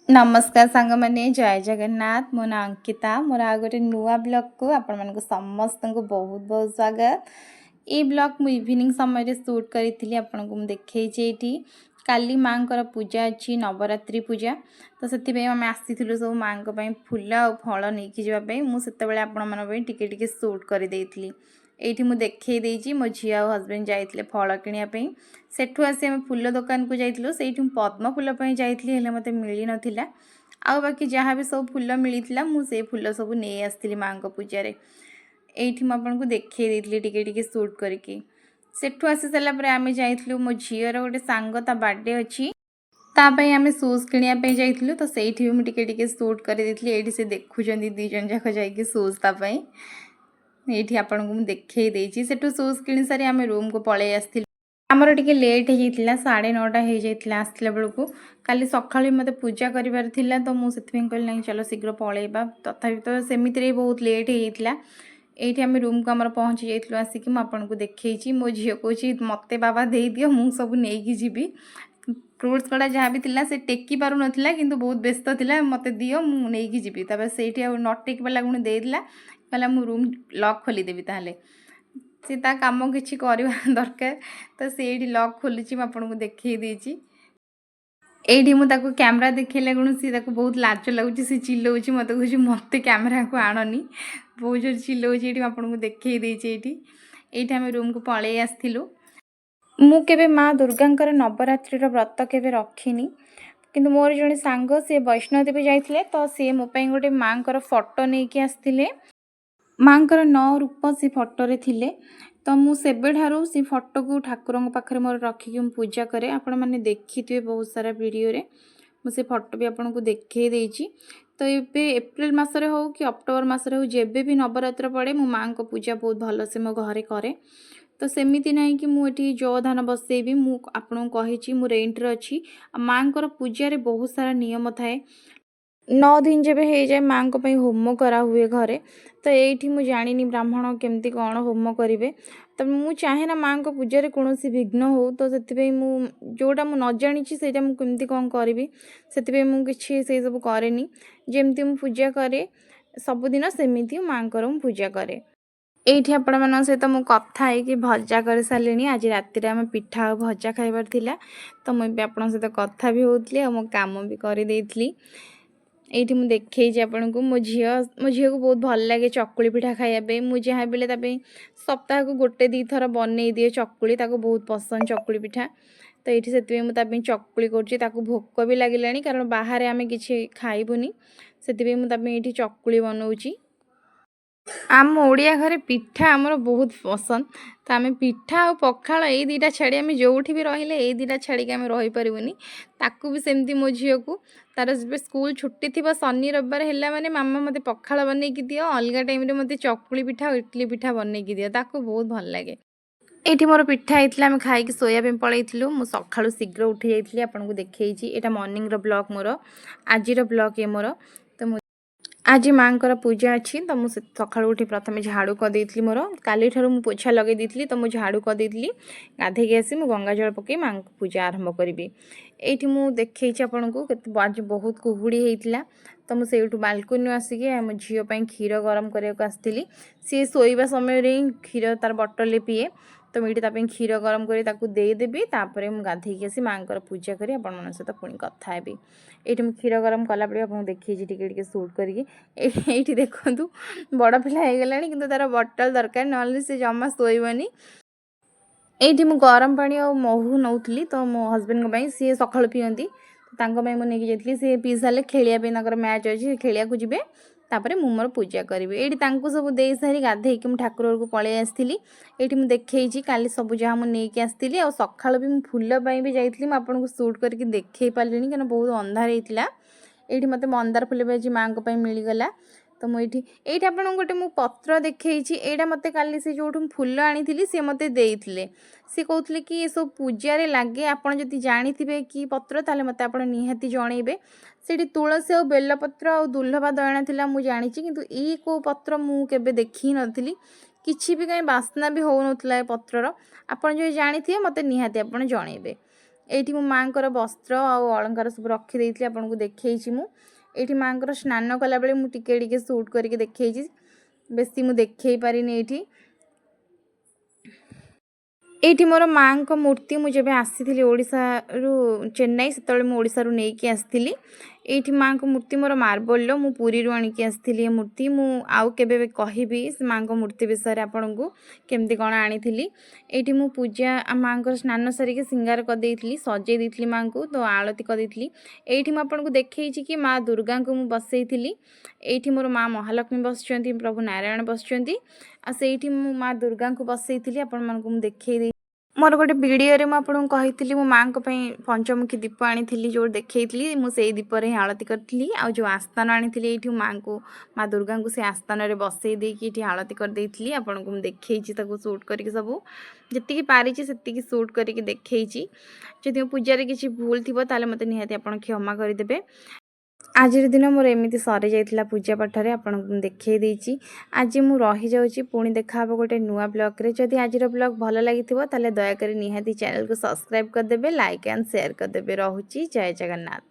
नमस्कार सांग मैंने जय जगन्नाथ मो ना अंकिता मोर आ गोटे नुआ ब्लॉग को आपण मानक समस्त को बहुत बहुत स्वागत। ये ब्लॉग मु इवनिंग समय शूट करी आपन को देखी काली माँ को पूजा अच्छी नवरात्रि पूजा तो से आम आसीलु सब माँ फूल आ फल नहीं जावाई मुझे आपण टे शूट करदी एठी मु देखई देइछि मो झिया और हस्बैंड जाइथिले फल किनिया पई सेठु आसी हम फूल दुकान को जाइथिलु सेठी पद्म फूल पई जाइथिली हेले मते मिली नथिला आ बाकी जहाँ भी सब फूल मिलीथिला मु से फूल सब नहीं आसथिली माँ को पूजा रे एठी म आपन को देखई देइथिली टिके शूट करके सेठु आसी सला पर आमे जाइथिलु मो झियर गोटे सांग ता बर्थडे अछि तापाई आमे शूज किनिया पे जाइथिलु तो सेठी मु टिके शूट कर देइथिली एठी से देखुचंदी दी जन जाक जाइके शूज तापाई ये आपन को देखई देइछि सेठु शूज किनि सारी आमे रूम को पळे आस्थिलु आमर टिके लेट हो 9:30 हो जाइथिला आसला बेलू काली सकाळी मते पूजा करिवार थिला तो मु सेथिं कहली नहीं चलो शीघ्र पळेबा तथापि तो सेमिति रे बहुत लेट हो जाइथिला एठी आमे रूम को हमर पहुंची जाइथिलु आसिक मु आपन को देखैछि मो झियो कोछि मते बाबा देई दियो मु सब नेई की जिबी फ्रूट्स कड़ा जहाँ भी थिला से टेकी पारु नथिला किंतु बहुत व्यस्त थिला मते दियो मु नेई की जिबी तबे सेठी आ नट टेकी वाला गुण देई दिला कहला मु रूम लॉक खोली देबी ताले सी ता काम किछि करबा दरकार तो से लॉक खोलुची मु आपन को देखई देइछि एठी मु ताको कैमरा देखैले गुण सी ताको बहुत लाज लागुची सी चिल्लौची मते कहूची मते कैमरा को आणनी बहुत जोर चिल्लौची एठी आपन को देखई देइछि एठी आमे रूम को पळे आस्थिलु मु केबे माँ दुर्गांकर नवरात्रि व्रत केबे रखिनी किंतु मोर जने सांग से वैष्णो देवी जाइथिले तो से मो पई गोटे माँ कर फोटो नै कि आस्थिले माँ कर 9 रूप से फोटो रे थिले तो मु सेबे ठारू से फोटो को ठाकुर पाखे मोर रखिकी पूजा करे आपण मैंने देखी बहुत सारा वीडियो रे मु से फोटो भी आपन को देखई देइछि तो ये एप्रिल मसरे हो कि अक्टोबर मसरे हो जेबे भी नवरात्र पड़े मो माँ को पूजा बहुत भल से मो घरे करे तो सेमिति नहीं कि मुझे जो धान बसैबी मु आपन को कहिछि मु रेंट रे अछि माँ को पूजा रे बहुत सारा नियम थाए 9 दिन जब हो जाए माँ को होम करा हुए घरे तो ये मुझे जानी ब्राह्मण केमती कौन होम करेंगे तो मुझे चाहे ना माँ को पूजा रे कौन विघ्न हो तो से जोटा मुझे न जानी से कमी कौन करी से मुझे से सब कैनि जमती मुझे पूजा करे सबुदिन सेमती माँ को पूजा करे एठी आपण मन सहित मु कथा है कि भजा कर सारे आज राति आम पिठा और भजा खाइबार थिला तो मुझे आपण सहित कथा भी होतली और मो काम भी कर देइथली एठी मु देखैछि आपन को मो झियो को बहुत भल लगे चकुली पिठा खाइबा पे मु जहाँ बेले तापे सप्ताह को गोटे दी थर बनै दिए चकुली ताको बहुत पसंद चकुली पिठा तो ये से मुझे चकुली कर भोक भी लगे कारण बाहर आम कि खाइबुनी से मुझे चकुली बनाऊँगी आम ओडिया घरे पिठा आमर बहुत पसंद तो आम पिठा और पखाल ये दुटा छाड़ी आम जो भी रही ये दुटा छाड़ी आम रही पारूनी ताकू भी सेमती मो झील को तार स्कूल छुट्टी थी शनि रविवार है माने मामा मते पखाल बनईकी दियो अलग टाइम मते चकुली पिठा और इडली पिठा बनईकी दियो ताकू बहुत भल लगे एठी मोर पिठा होता आम खाई शोया पलैलु मुझे सका शीघ्र उठी जाइए आपको देखी यहाँ मॉर्निंग ब्लॉग मोर आज ब्लॉग ये मोर तो आज माँ को पूजा अच्छी तो मुझे सका उठी प्रथम झाड़ू करदेली मोर काली ठार मुझे पोछा लगे दी तो मुझे झाड़ू करदेली गाधेकी आसी मुझे गंगा जल पकई माँ को पूजा आरंभ करी ये मुझे देखी आपन को आज बहुत कुहुड़ी होता तो मुझे बालकोनी आसिक आम झील क्षीर गरम करने आसती सी शोवा समय क्षीर तार बटल पीए तो मुझे ताप क्षीर गरम करदेदेवी तापर मुझे गाधेकी आसी माँ को पूजा करी आपण सहित पुणी कथा हेबी ये मुझे क्षीर गरम कलापड़े आपको देखी टे शूट करके देखु बड़ पिला हो गला कि तार बटल दरकार ना से जमा शोबनी ये मुझे गरम पानी और महू नौली तो मो हजबैंड सी सका पीती मुझे जाइए सी पी सारे खेलिया मैच अच्छी खेलिया जी तापर मु मोर पूजा करी ये सब दे सारी गाधेकी मुझे ठाकुर को पलि आसती ये मुझे देखी काली सब जहाँ मुझे आसती और सका भी मुझे फूल भी जाइए आपको शूट करके देखे पारे कहीं बहुत अंधार होता ये मत मंदार फूल भी आज माँ को मिलगला तो मुझे ये आपको गोटे मु पत्र देखी यहाँ मत काली से जो फूल आनी सी मत देते सी कहते कि ये सब पूजार लगे आपड़ जब जानी कि पत्र ताले मत आप निहाती जनइबे से तुलसी और बेलपत्र और दुर्लभा दयना था मुझे जानी किंतु ये को पत्र मुझे देखी नी किसी भी कहीं बास्ना भी हो ना पत्रर आपड़ जो जानी थे मत निहाती आप जनइबे एठी मो मांकर वस्त्र और अलंकार सब रखी देइथि आपनको देखैछि मु एठी मांकर स्नान कला बेले मु टिके टिके शूट करके देखैछि बेसी मु देखै पारिनी एठी एठी मोर माँ को मूर्ति मुझे आसी ओडिशा रु चेन्नई से ओडिशा रु नेकी आसती एठी माँ को मूर्ति मोर मार्बल मु पुरी रु आनिकी आसती ये मूर्ति मु आउ केबे कहबी माँ को मूर्ति विषय आपन को केमती कौन आनी एठी मु पूजा माँ को स्नान सारिके सिंगार कर देइथली सजे देइथली माँ को तो आलती कर देइथली एठी मु आपन को देखैछि कि माँ दुर्गा को मु बसैथली एठी मोर माँ महालक्ष्मी बसचंती प्रभु नारायण बसचंती आ सेठी मु माँ दुर्गा को बसैथली आपन मन को मु देखै मोर गोटे वीडियो रे आपको कही मो माँ को पंचमुखी दीप आनी जो देखी मुझे दीपर ही आलती करी आ जो आस्थान आनी माँ को माँ दुर्गा को से आस्थान में बसई देकी आलती करदेली आपन को देखी शूट करके सब जी पारी से शूट करके देखी जदि मो पूजा किसी भूल थी मत निहाती आप क्षमा करदे आज दिन मोर एमती सरी जाइथिला पूजा पाठरे आपन देखै देछि आज मु रही जाउछि पुणी देखा हबो गोटे नुआ ब्लॉग रे जदि आज ब्लॉग भल लागिथिबो ताले दया करी निहाती चैनल को सब्सक्राइब कर देबे लाइक एंड शेयर कर देबे रहुछि जय जगन्नाथ।